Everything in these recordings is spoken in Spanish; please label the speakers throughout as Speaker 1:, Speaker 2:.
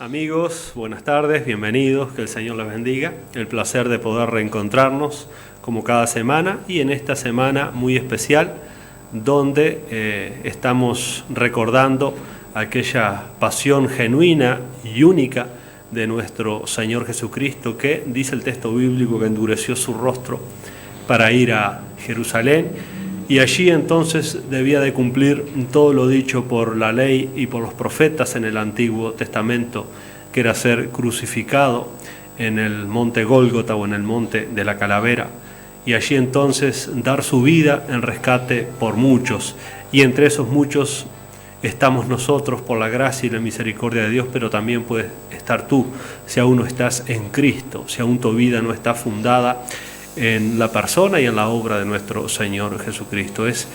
Speaker 1: Amigos, buenas tardes, bienvenidos, que el Señor les bendiga. El placer de poder reencontrarnos como cada semana y en esta semana muy especial donde estamos recordando aquella pasión genuina y única de nuestro Señor Jesucristo que, dice el texto bíblico, que endureció su rostro para ir a Jerusalén y allí entonces debía de cumplir todo lo dicho por la ley y por los profetas en el Antiguo Testamento, que era ser crucificado en el monte Gólgota o en el monte de la Calavera, y allí entonces dar su vida en rescate por muchos, y entre esos muchos estamos nosotros por la gracia y la misericordia de Dios, pero también puedes estar tú, si aún no estás en Cristo, si aún tu vida no está fundada en la persona y en la obra de nuestro Señor Jesucristo. Es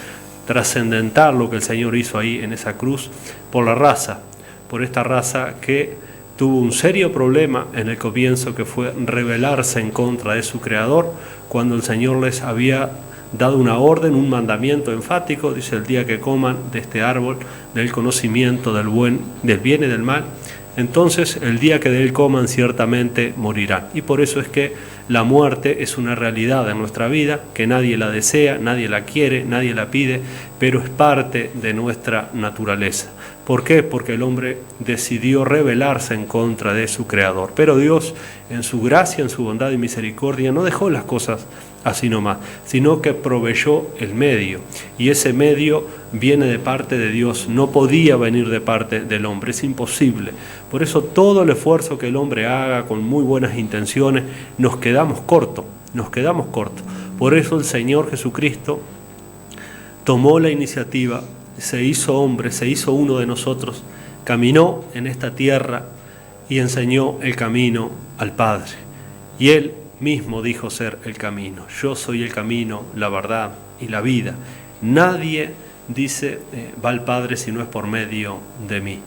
Speaker 1: trascendental lo que el Señor hizo ahí en esa cruz por la raza, por esta raza que tuvo un serio problema en el comienzo, que fue rebelarse en contra de su Creador, cuando el Señor les había dado una orden, un mandamiento enfático, dice: el día que coman de este árbol del conocimiento del bien y del mal, entonces el día que de él coman ciertamente morirán. Y por eso es que la muerte es una realidad en nuestra vida, que nadie la desea, nadie la quiere, nadie la pide, pero es parte de nuestra naturaleza. ¿Por qué? Porque el hombre decidió rebelarse en contra de su Creador. Pero Dios, en su gracia, en su bondad y misericordia, no dejó las cosas así nomás, sino que proveyó el medio. Y ese medio viene de parte de Dios, no podía venir de parte del hombre, es imposible. Por eso todo el esfuerzo que el hombre haga con muy buenas intenciones, nos quedamos cortos. Por eso el Señor Jesucristo tomó la iniciativa, se hizo hombre, se hizo uno de nosotros, caminó en esta tierra y enseñó el camino al Padre. Y Él mismo dijo ser el camino. Yo soy el camino, la verdad y la vida. Nadie, dice, va al Padre si no es por medio de mí.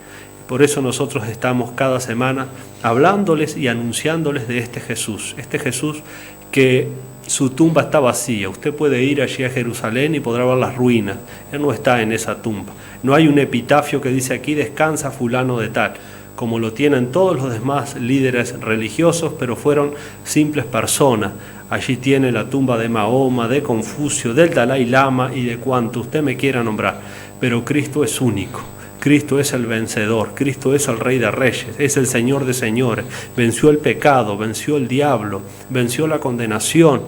Speaker 1: Por eso nosotros estamos cada semana hablándoles y anunciándoles de este Jesús que su tumba está vacía. Usted puede ir allí a Jerusalén y podrá ver las ruinas. Él no está en esa tumba. No hay un epitafio que dice: aquí descansa fulano de tal, como lo tienen todos los demás líderes religiosos, pero fueron simples personas. Allí tiene la tumba de Mahoma, de Confucio, del Dalai Lama y de cuanto usted me quiera nombrar. Pero Cristo es único. Cristo es el vencedor, Cristo es el Rey de Reyes, es el Señor de Señores, venció el pecado, venció el diablo, venció la condenación,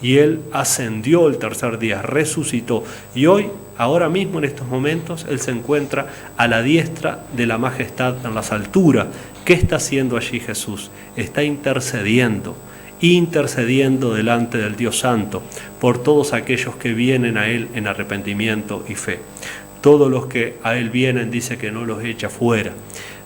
Speaker 1: y Él ascendió el tercer día, resucitó, y hoy, ahora mismo en estos momentos, Él se encuentra a la diestra de la majestad en las alturas. ¿Qué está haciendo allí Jesús? Está intercediendo delante del Dios Santo por todos aquellos que vienen a Él en arrepentimiento y fe. Todos los que a Él vienen, dice que no los echa fuera.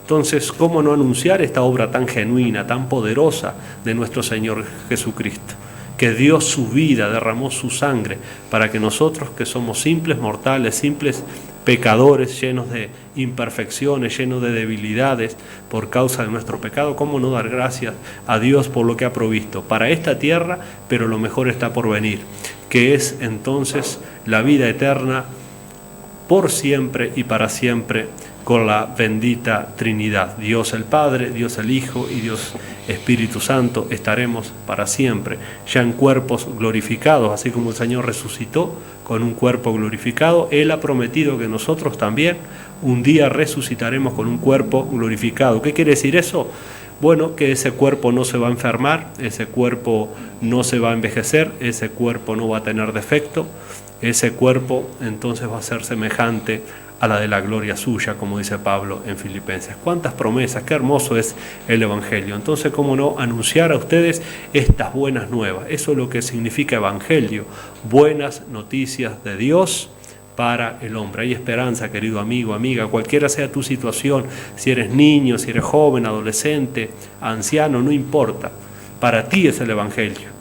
Speaker 1: Entonces, ¿cómo no anunciar esta obra tan genuina, tan poderosa de nuestro Señor Jesucristo? Que dio su vida, derramó su sangre, para que nosotros, que somos simples mortales, simples pecadores, llenos de imperfecciones, llenos de debilidades por causa de nuestro pecado, ¿cómo no dar gracias a Dios por lo que ha provisto para esta tierra? Pero lo mejor está por venir, que es entonces la vida eterna por siempre y para siempre con la bendita Trinidad. Dios el Padre, Dios el Hijo y Dios Espíritu Santo, estaremos para siempre, ya en cuerpos glorificados, así como el Señor resucitó con un cuerpo glorificado. Él ha prometido que nosotros también un día resucitaremos con un cuerpo glorificado. ¿Qué quiere decir eso? Bueno, que ese cuerpo no se va a enfermar, ese cuerpo no se va a envejecer, ese cuerpo no va a tener defecto. Ese cuerpo entonces va a ser semejante a la de la gloria suya, como dice Pablo en Filipenses. ¡Cuántas promesas! ¡Qué hermoso es el Evangelio! Entonces, ¿cómo no anunciar a ustedes estas buenas nuevas? Eso es lo que significa Evangelio, buenas noticias de Dios para el hombre. Hay esperanza, querido amigo, amiga, cualquiera sea tu situación, si eres niño, si eres joven, adolescente, anciano, no importa. Para ti es el Evangelio.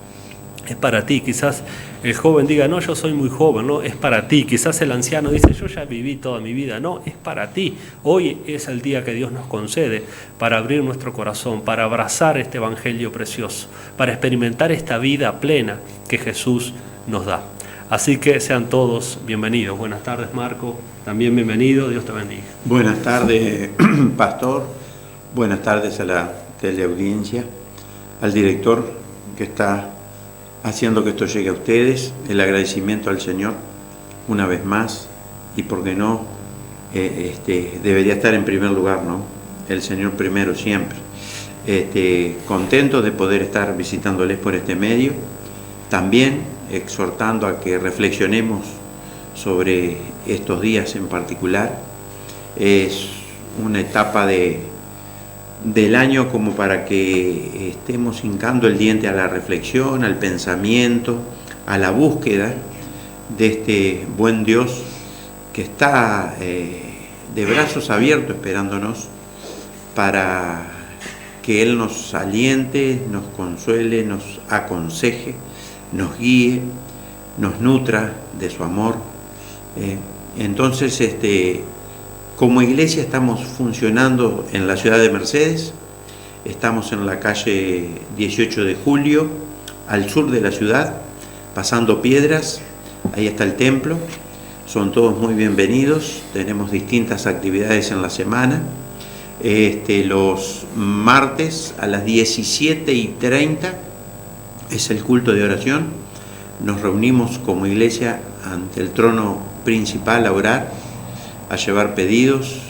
Speaker 1: Es para ti. Quizás el joven diga: no, yo soy muy joven. No, es para ti. Quizás el anciano dice: yo ya viví toda mi vida. No, es para ti. Hoy es el día que Dios nos concede para abrir nuestro corazón, para abrazar este Evangelio precioso, para experimentar esta vida plena que Jesús nos da. Así que sean todos bienvenidos. Buenas tardes, Marco. También bienvenido. Dios te bendiga.
Speaker 2: Buenas tardes, pastor. Buenas tardes a la teleaudiencia, al director que está haciendo que esto llegue a ustedes, el agradecimiento al Señor una vez más, y por qué no, debería estar en primer lugar, ¿no? El Señor primero siempre. Contento de poder estar visitándoles por este medio, también exhortando a que reflexionemos sobre estos días en particular. Es una etapa del año como para que estemos hincando el diente a la reflexión, al pensamiento, a la búsqueda de este buen Dios que está de brazos abiertos esperándonos para que Él nos aliente, nos consuele, nos aconseje, nos guíe, nos nutra de su amor. Entonces, como iglesia estamos funcionando en la ciudad de Mercedes, estamos en la calle 18 de Julio, al sur de la ciudad, pasando Piedras, ahí está el templo, son todos muy bienvenidos, tenemos distintas actividades en la semana. Los martes a las 17:30 es el culto de oración, nos reunimos como iglesia ante el trono principal a orar, a llevar pedidos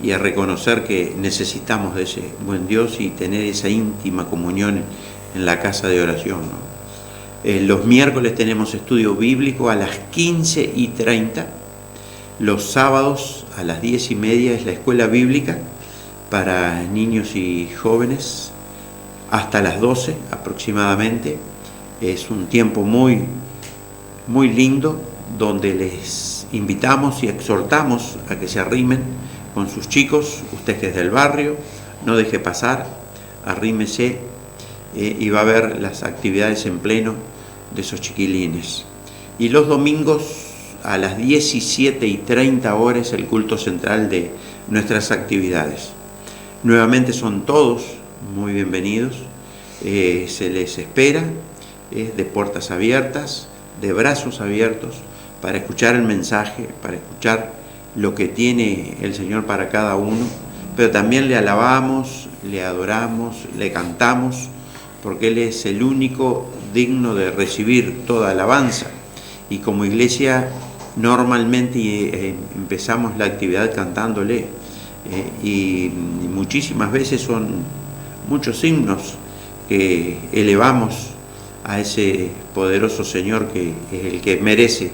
Speaker 2: y a reconocer que necesitamos de ese buen Dios y tener esa íntima comunión en la casa de oración, ¿no? Los miércoles tenemos estudio bíblico a las 15:30, los sábados a las 10:30 es la escuela bíblica para niños y jóvenes hasta las 12 aproximadamente. Es un tiempo muy, muy lindo donde les invitamos y exhortamos a que se arrimen con sus chicos. Usted que es del barrio, no deje pasar, arrímese y va a ver las actividades en pleno de esos chiquilines. Y los domingos a las 17:30 horas el culto central de nuestras actividades. Nuevamente son todos muy bienvenidos, se les espera de puertas abiertas, de brazos abiertos, para escuchar el mensaje, para escuchar lo que tiene el Señor para cada uno, pero también le alabamos, le adoramos, le cantamos, porque Él es el único digno de recibir toda alabanza. Y como iglesia normalmente empezamos la actividad cantándole, y muchísimas veces son muchos himnos que elevamos a ese poderoso Señor que es el que merece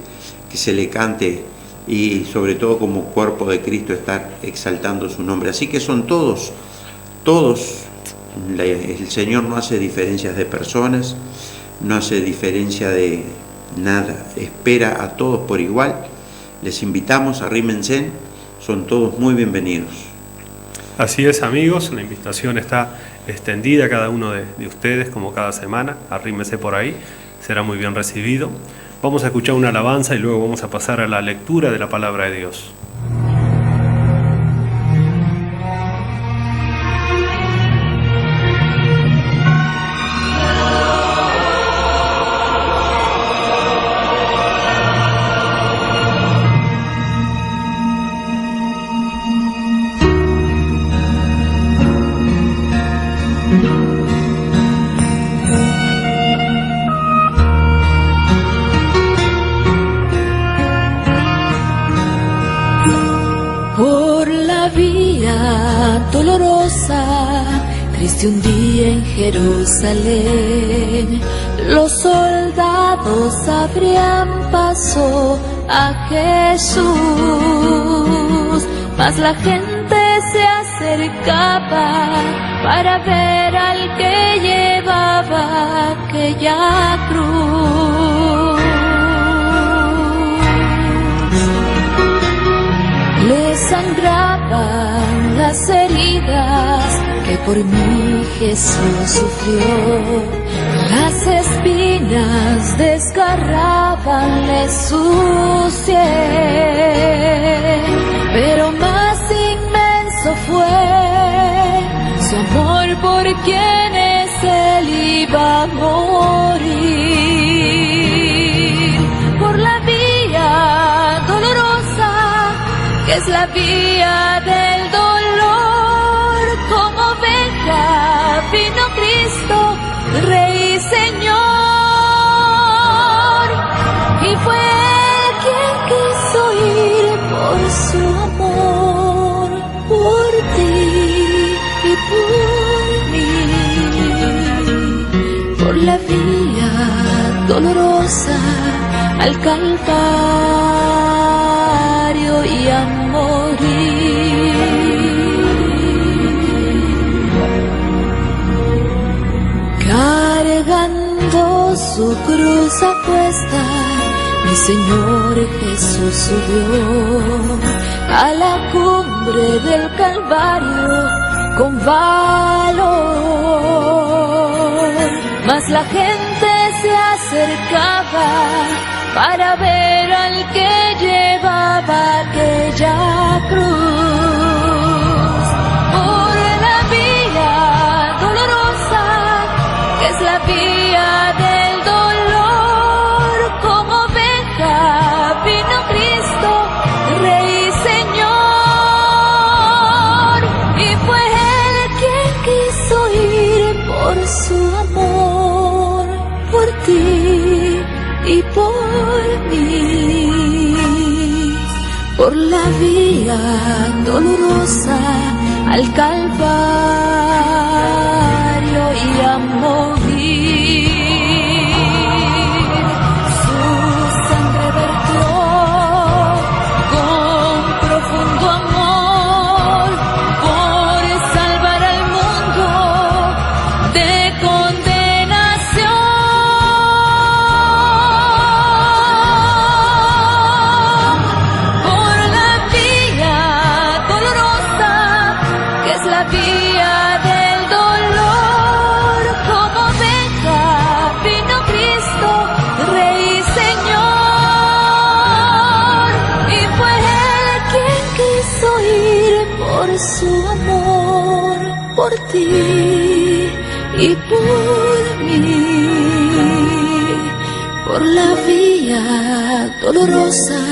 Speaker 2: que se le cante, y sobre todo como cuerpo de Cristo estar exaltando su nombre. Así que son todos, el Señor no hace diferencias de personas, no hace diferencia de nada, espera a todos por igual. Les invitamos, arrímense, son todos muy bienvenidos.
Speaker 1: Así es, amigos, la invitación está extendida a cada uno de ustedes, como cada semana. Arrímese por ahí, será muy bien recibido. Vamos a escuchar una alabanza y luego vamos a pasar a la lectura de la palabra de Dios.
Speaker 3: Triste un día en Jerusalén, los soldados abrían paso a Jesús, mas la gente se acercaba para ver al que llevaba aquella cruz. Le sangraban las heridas que por mí Jesús sufrió, las espinas desgarrábanle su sien, pero más inmenso fue su amor por quienes Él iba a morir, por la vía dolorosa que es la vía del dolor, como vino Cristo, Rey y Señor. Y fue Él quien quiso ir por su amor, por ti y por mí, por la vía dolorosa al Calvario y a morir. Cargando su cruz a cuesta, mi Señor Jesús subió a la cumbre del Calvario con valor. Mas la gente se acercaba para ver al que llevaba aquella cruz. Por la vía dolorosa, que es la vía del dolor, como oveja vino Cristo, Rey y Señor. Y fue Él quien quiso ir por su amor, por ti y por mí, por la vía dolorosa al Calvario y a morir. Su sangre vertió con profundo amor por salvar al mundo de condenación. Por la vía dolorosa, que es la vía del dolor, como oveja vino Cristo, Rey y Señor. Y fue Él quien quiso ir por su amor, por ti y por mí, por la vía dolorosa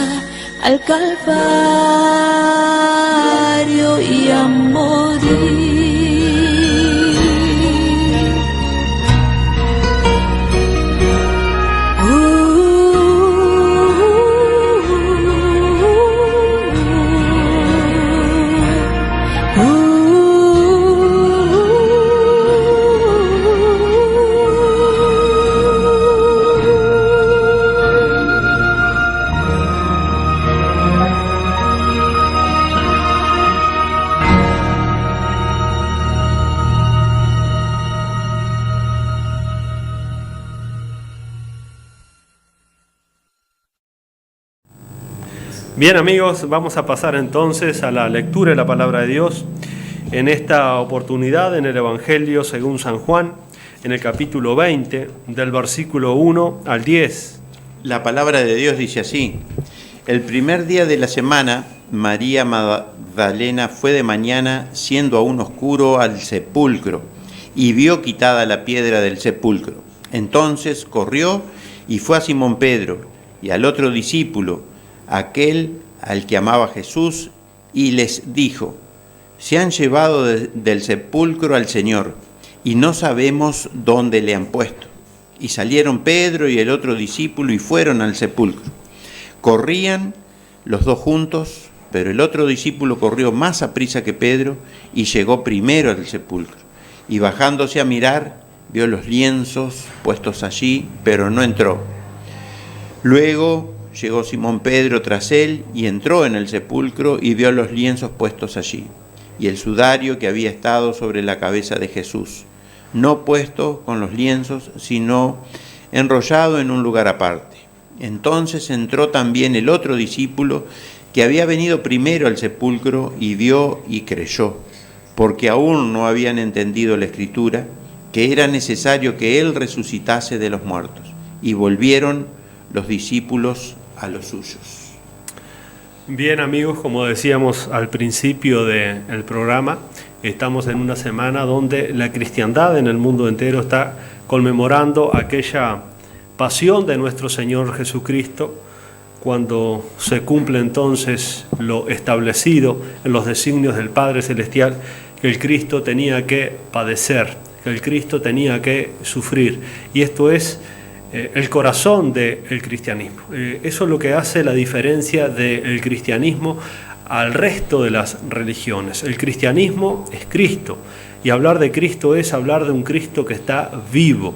Speaker 3: al Calvario y a morir.
Speaker 1: Bien amigos, vamos a pasar entonces a la lectura de la palabra de Dios. En esta oportunidad en el Evangelio según San Juan, en el capítulo 20, del versículo 1 al 10.
Speaker 2: La palabra de Dios dice así: el primer día de la semana, María Magdalena fue de mañana, siendo aún oscuro, al sepulcro, y vio quitada la piedra del sepulcro. Entonces corrió y fue a Simón Pedro y al otro discípulo, aquel al que amaba Jesús, y les dijo: se han llevado del sepulcro al Señor, y no sabemos dónde le han puesto. Y salieron Pedro y el otro discípulo y fueron al sepulcro. Corrían los dos juntos, pero el otro discípulo corrió más aprisa que Pedro y llegó primero al sepulcro. Y bajándose a mirar, vio los lienzos puestos allí, pero no entró. Luego llegó Simón Pedro tras él y entró en el sepulcro y vio los lienzos puestos allí, y el sudario que había estado sobre la cabeza de Jesús, no puesto con los lienzos, sino enrollado en un lugar aparte. Entonces entró también el otro discípulo que había venido primero al sepulcro y vio y creyó, porque aún no habían entendido la Escritura, que era necesario que él resucitase de los muertos. Y volvieron los discípulos a los suyos.
Speaker 1: Bien amigos, como decíamos al principio del programa, estamos en una semana donde la cristiandad en el mundo entero está conmemorando aquella pasión de nuestro Señor Jesucristo, cuando se cumple entonces lo establecido en los designios del Padre Celestial, que el Cristo tenía que padecer, que el Cristo tenía que sufrir. Y esto es el corazón del cristianismo. Eso es lo que hace la diferencia del cristianismo al resto de las religiones. El cristianismo es Cristo, y hablar de Cristo es hablar de un Cristo que está vivo,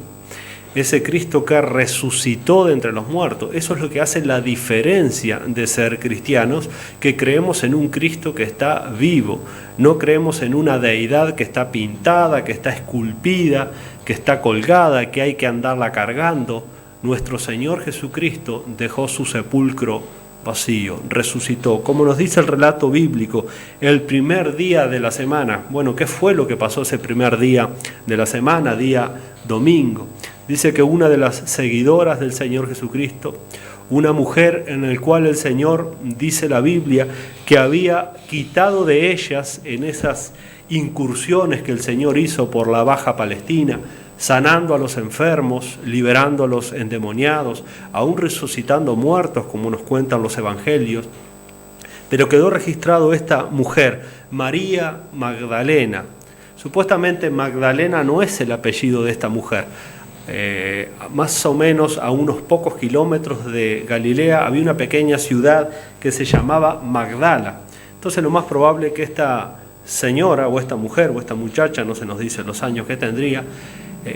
Speaker 1: ese Cristo que resucitó de entre los muertos. Eso es lo que hace la diferencia de ser cristianos, que creemos en un Cristo que está vivo, no creemos en una deidad que está pintada, que está esculpida, que está colgada, que hay que andarla cargando. Nuestro Señor Jesucristo dejó su sepulcro vacío, resucitó, como nos dice el relato bíblico, el primer día de la semana. Bueno, ¿qué fue lo que pasó ese primer día de la semana, día domingo? Dice que una de las seguidoras del Señor Jesucristo, una mujer en la cual el Señor, dice la Biblia, que había quitado de ellas en esas incursiones que el Señor hizo por la Baja Palestina, sanando a los enfermos, liberando a los endemoniados, aún resucitando muertos, como nos cuentan los evangelios. Pero quedó registrado esta mujer, María Magdalena. Supuestamente Magdalena no es el apellido de esta mujer. Más o menos a unos pocos kilómetros de Galilea había una pequeña ciudad que se llamaba Magdala. Entonces lo más probable es que esta señora o esta mujer o esta muchacha, no se nos dice los años que tendría,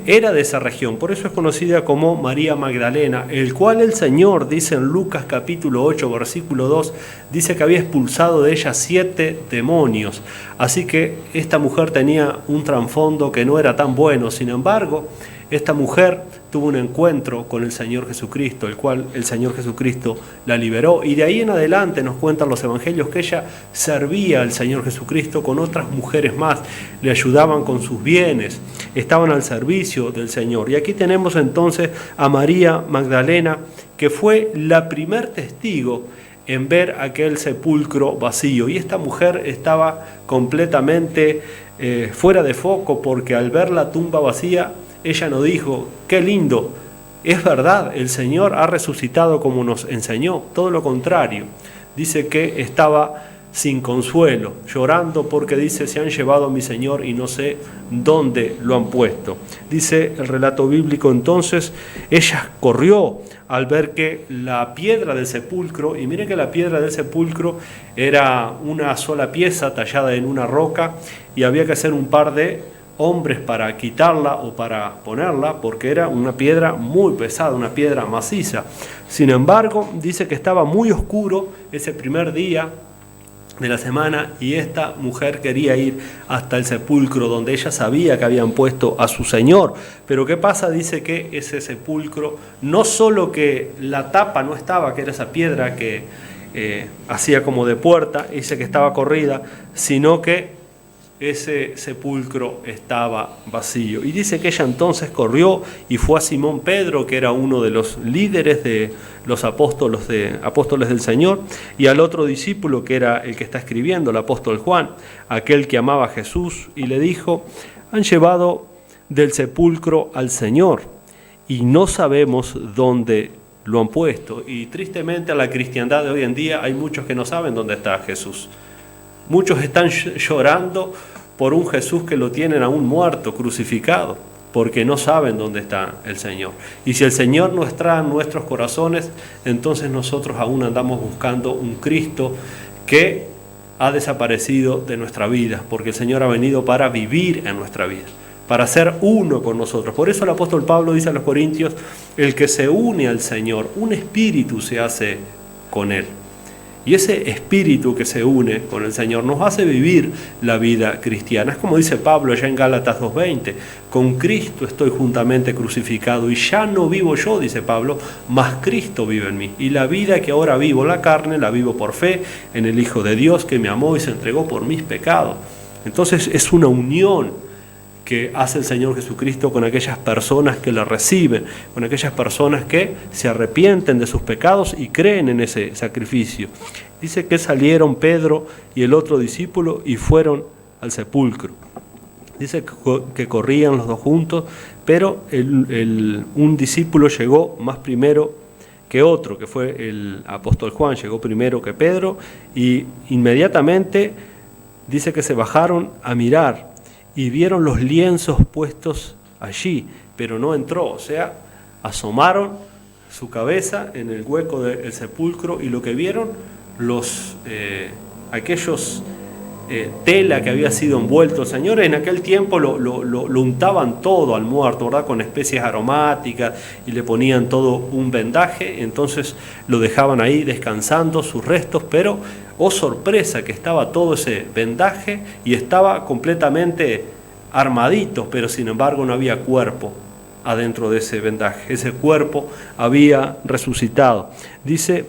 Speaker 1: era de esa región, por eso es conocida como María Magdalena, el cual el Señor, dice en Lucas capítulo 8, versículo 2, dice que había expulsado de ella 7 demonios. Así que esta mujer tenía un trasfondo que no era tan bueno. Sin embargo, esta mujer tuvo un encuentro con el Señor Jesucristo, el cual el Señor Jesucristo la liberó, y de ahí en adelante nos cuentan los evangelios que ella servía al Señor Jesucristo con otras mujeres más, le ayudaban con sus bienes, estaban al servicio del Señor. Y aquí tenemos entonces a María Magdalena, que fue la primer testigo en ver aquel sepulcro vacío, y esta mujer estaba completamente fuera de foco, porque al ver la tumba vacía, ella no dijo, qué lindo, es verdad, el Señor ha resucitado como nos enseñó. Todo lo contrario, dice que estaba sin consuelo, llorando porque dice, se han llevado a mi Señor y no sé dónde lo han puesto. Dice el relato bíblico, entonces ella corrió al ver que la piedra del sepulcro, y miren que la piedra del sepulcro era una sola pieza tallada en una roca, y había que hacer un par de hombres para quitarla o para ponerla, porque era una piedra muy pesada, una piedra maciza. Sin embargo, dice que estaba muy oscuro ese primer día de la semana, y esta mujer quería ir hasta el sepulcro donde ella sabía que habían puesto a su Señor. Pero ¿qué pasa? Dice que ese sepulcro, no solo que la tapa no estaba, que era esa piedra que hacía como de puerta, dice que estaba corrida, sino que ese sepulcro estaba vacío. Y dice que ella entonces corrió y fue a Simón Pedro, que era uno de los líderes de los apóstoles del Señor, y al otro discípulo, que era el que está escribiendo, el apóstol Juan, aquel que amaba a Jesús, y le dijo, han llevado del sepulcro al Señor y no sabemos dónde lo han puesto. Y tristemente a la cristiandad de hoy en día hay muchos que no saben dónde está Jesús. Muchos están llorando por un Jesús que lo tienen aún muerto, crucificado, porque no saben dónde está el Señor. Y si el Señor no está en nuestros corazones, entonces nosotros aún andamos buscando un Cristo que ha desaparecido de nuestra vida, porque el Señor ha venido para vivir en nuestra vida, para ser uno con nosotros. Por eso el apóstol Pablo dice a los Corintios, el que se une al Señor, un espíritu se hace con Él. Y ese espíritu que se une con el Señor nos hace vivir la vida cristiana. Es como dice Pablo allá en Gálatas 2:20, con Cristo estoy juntamente crucificado y ya no vivo yo, dice Pablo, mas Cristo vive en mí. Y la vida que ahora vivo en la carne, la vivo por fe en el Hijo de Dios que me amó y se entregó por mis pecados. Entonces es una unión que hace el Señor Jesucristo con aquellas personas que le reciben, con aquellas personas que se arrepienten de sus pecados y creen en ese sacrificio. Dice que salieron Pedro y el otro discípulo y fueron al sepulcro. Dice que corrían los dos juntos, pero un discípulo llegó más primero que otro, que fue el apóstol Juan, llegó primero que Pedro, y inmediatamente dice que se bajaron a mirar. y vieron los lienzos puestos allí, pero no entró. O sea, asomaron su cabeza en el hueco del sepulcro y lo que vieron, aquellos tela que había sido envuelto. Señores, en aquel tiempo lo untaban todo al muerto, ¿verdad? Con especies aromáticas y le ponían todo un vendaje, entonces lo dejaban ahí descansando sus restos, pero, oh sorpresa, que estaba todo ese vendaje y estaba completamente armadito, pero sin embargo no había cuerpo adentro de ese vendaje. Ese cuerpo había resucitado. Dice,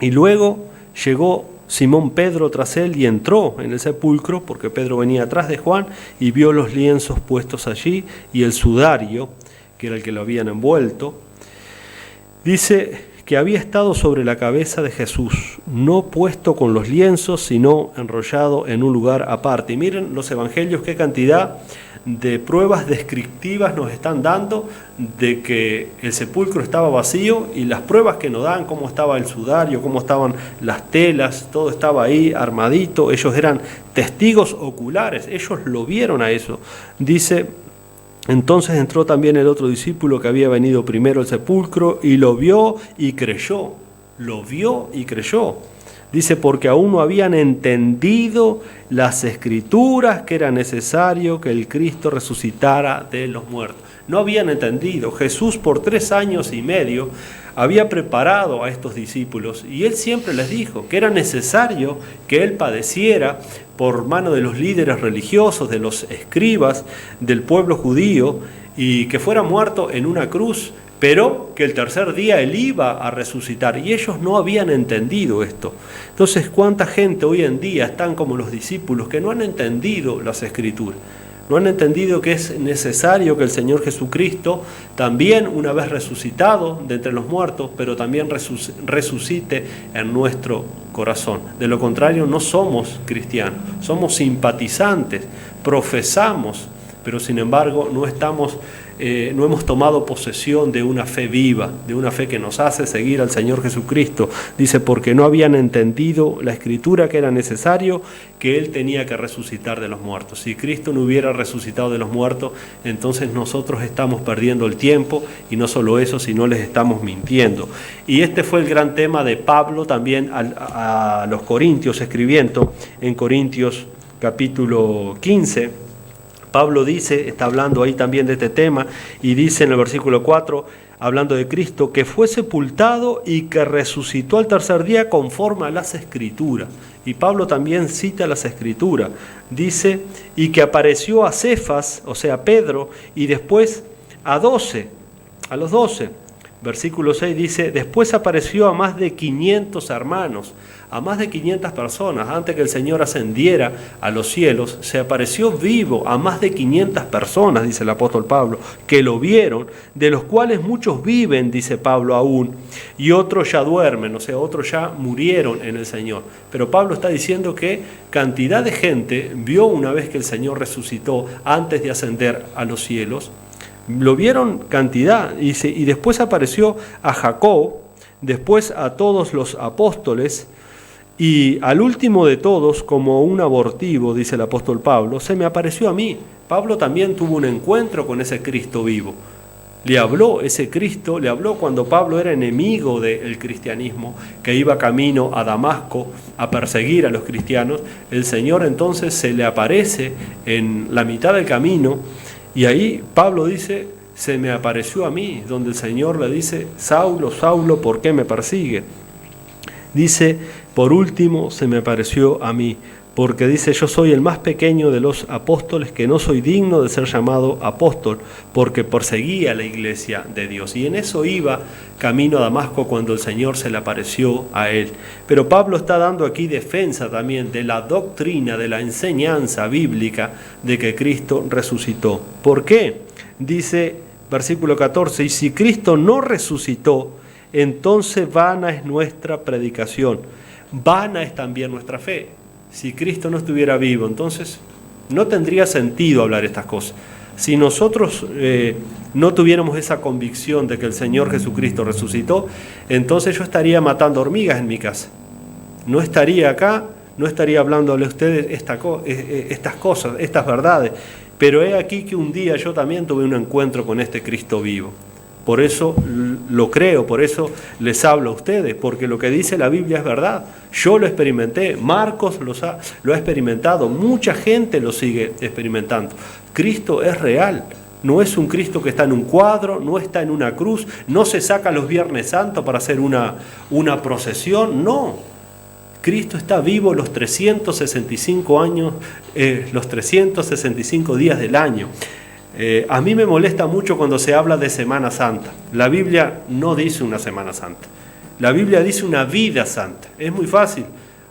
Speaker 1: y luego llegó Simón Pedro tras él y entró en el sepulcro, porque Pedro venía atrás de Juan, y vio los lienzos puestos allí y el sudario, que era el que lo habían envuelto. Dice que había estado sobre la cabeza de Jesús, no puesto con los lienzos, sino enrollado en un lugar aparte. Y miren los evangelios, qué cantidad de pruebas descriptivas nos están dando de que el sepulcro estaba vacío, y las pruebas que nos dan, cómo estaba el sudario, cómo estaban las telas, todo estaba ahí armadito. Ellos eran testigos oculares, ellos lo vieron a eso. Dice, entonces entró también el otro discípulo que había venido primero al sepulcro y lo vio y creyó. Lo vio y creyó. Dice, porque aún no habían entendido las Escrituras que era necesario que el Cristo resucitara de los muertos. No habían entendido. Jesús por 3 años y medio había preparado a estos discípulos y Él siempre les dijo que era necesario que Él padeciera por mano de los líderes religiosos, de los escribas, del pueblo judío, y que fuera muerto en una cruz, pero que el tercer día Él iba a resucitar, y ellos no habían entendido esto. Entonces, ¿cuánta gente hoy en día están como los discípulos que no han entendido las Escrituras? No han entendido que es necesario que el Señor Jesucristo también, una vez resucitado de entre los muertos, pero también resucite en nuestro corazón. De lo contrario, no somos cristianos, somos simpatizantes, profesamos, pero sin embargo no hemos tomado posesión de una fe viva, de una fe que nos hace seguir al Señor Jesucristo. Dice, porque no habían entendido la Escritura que era necesario que Él tenía que resucitar de los muertos. Si Cristo no hubiera resucitado de los muertos, entonces nosotros estamos perdiendo el tiempo, y no solo eso, sino les estamos mintiendo. Y este fue el gran tema de Pablo también a los Corintios, escribiendo en Corintios capítulo 15, Pablo dice, está hablando ahí también de este tema, y dice en el versículo 4, hablando de Cristo, que fue sepultado y que resucitó al tercer día conforme a las Escrituras. Y Pablo también cita las Escrituras. Dice, y que apareció a Cefas, o sea, Pedro, y después a los 12. Versículo 6 dice, después apareció a más de 500 hermanos, a más de 500 personas. Antes que el Señor ascendiera a los cielos, se apareció vivo a más de 500 personas, dice el apóstol Pablo, que lo vieron, de los cuales muchos viven, dice Pablo aún, y otros ya duermen, o sea, otros ya murieron en el Señor. Pero Pablo está diciendo que cantidad de gente vio una vez que el Señor resucitó antes de ascender a los cielos. Lo vieron cantidad, dice, y después apareció a Jacob, después a todos los apóstoles, y al último de todos, como un abortivo, dice el apóstol Pablo, se me apareció a mí. Pablo también tuvo un encuentro con ese Cristo vivo. Le habló ese Cristo, le habló cuando Pablo era enemigo del cristianismo, que iba camino a Damasco a perseguir a los cristianos. El Señor entonces se le aparece en la mitad del camino, y ahí Pablo dice, se me apareció a mí, donde el Señor le dice, Saulo, Saulo, ¿por qué me persigue? Dice, por último, se me apareció a mí, porque dice, yo soy el más pequeño de los apóstoles, que no soy digno de ser llamado apóstol, porque perseguía a la iglesia de Dios. Y en eso iba camino a Damasco cuando el Señor se le apareció a él. Pero Pablo está dando aquí defensa también de la doctrina, de la enseñanza bíblica de que Cristo resucitó. ¿Por qué? Dice, versículo 14, y si Cristo no resucitó, entonces vana es nuestra predicación, vana es también nuestra fe. Si Cristo no estuviera vivo, entonces no tendría sentido hablar estas cosas. Si nosotros no tuviéramos esa convicción de que el Señor Jesucristo resucitó, entonces yo estaría matando hormigas en mi casa. No estaría acá no estaría hablándole a ustedes estas cosas, estas verdades. Pero he aquí que un día yo también tuve un encuentro con este Cristo vivo. Por eso lo creo, por eso les hablo a ustedes, porque lo que dice la Biblia es verdad. Yo lo experimenté, Marcos lo ha experimentado, mucha gente lo sigue experimentando. Cristo es real, no es un Cristo que está en un cuadro, no está en una cruz, no se saca los Viernes Santos para hacer una procesión, no. Cristo está vivo los 365 años, los 365 días del año. A mí me molesta mucho cuando se habla de Semana Santa. La Biblia no dice una Semana Santa. La Biblia dice una vida santa. Es muy fácil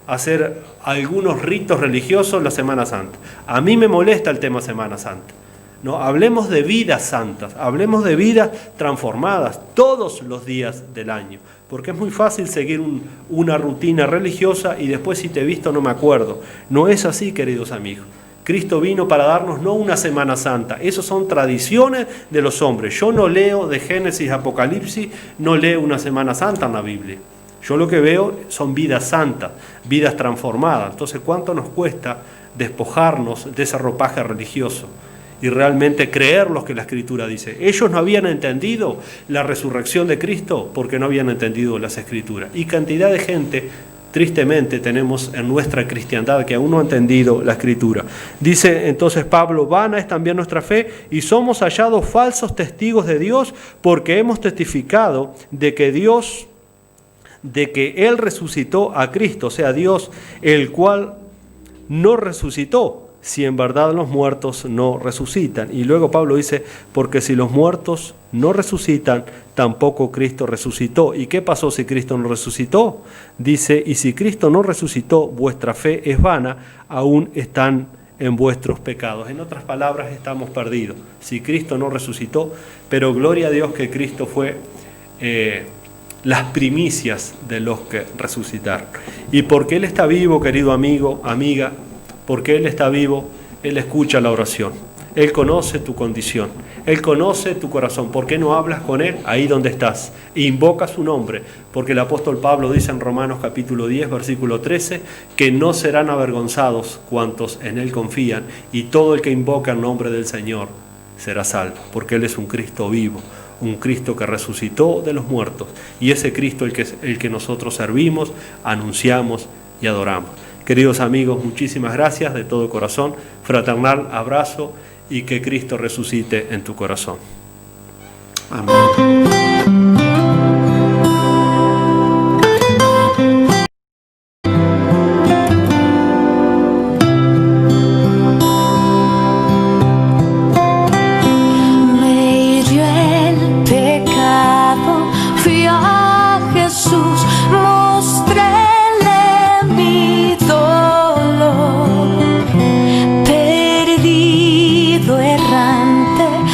Speaker 1: hacer algunos ritos religiosos la Semana Santa. A mí me molesta el tema Semana Santa. No, hablemos de vidas santas, hablemos de vidas transformadas todos los días del año. Porque es muy fácil seguir una rutina religiosa y después si te he visto no me acuerdo. No es así, queridos amigos. Cristo vino para darnos no una Semana Santa, esas son tradiciones de los hombres. Yo no leo de Génesis a Apocalipsis, no leo una Semana Santa en la Biblia. Yo lo que veo son vidas santas, vidas transformadas. Entonces, ¿cuánto nos cuesta despojarnos de ese ropaje religioso y realmente creer lo que la Escritura dice? Ellos no habían entendido la resurrección de Cristo porque no habían entendido las Escrituras. Y cantidad de gente, tristemente, tenemos en nuestra cristiandad que aún no ha entendido la Escritura. Dice entonces Pablo, vana es también nuestra fe y somos hallados falsos testigos de Dios porque hemos testificado de que Él resucitó a Cristo, o sea, Dios, el cual no resucitó, si en verdad los muertos no resucitan. Y luego Pablo dice, porque si los muertos no resucitan, tampoco Cristo resucitó. ¿Y qué pasó si Cristo no resucitó? Dice, y si Cristo no resucitó, vuestra fe es vana, aún están en vuestros pecados. En otras palabras, estamos perdidos. Si Cristo no resucitó, pero gloria a Dios que Cristo fue las primicias de los que resucitaron. Y porque Él está vivo, querido amigo, amiga, porque Él está vivo, Él escucha la oración. Él conoce tu condición, Él conoce tu corazón. ¿Por qué no hablas con Él ahí donde estás? Invoca su nombre, porque el apóstol Pablo dice en Romanos capítulo 10, versículo 13, que no serán avergonzados cuantos en Él confían, y todo el que invoca el nombre del Señor será salvo, porque Él es un Cristo vivo, un Cristo que resucitó de los muertos, y ese Cristo el que nosotros servimos, anunciamos y adoramos. Queridos amigos, muchísimas gracias de todo corazón, fraternal abrazo y que Cristo resucite en tu corazón.
Speaker 2: Amén.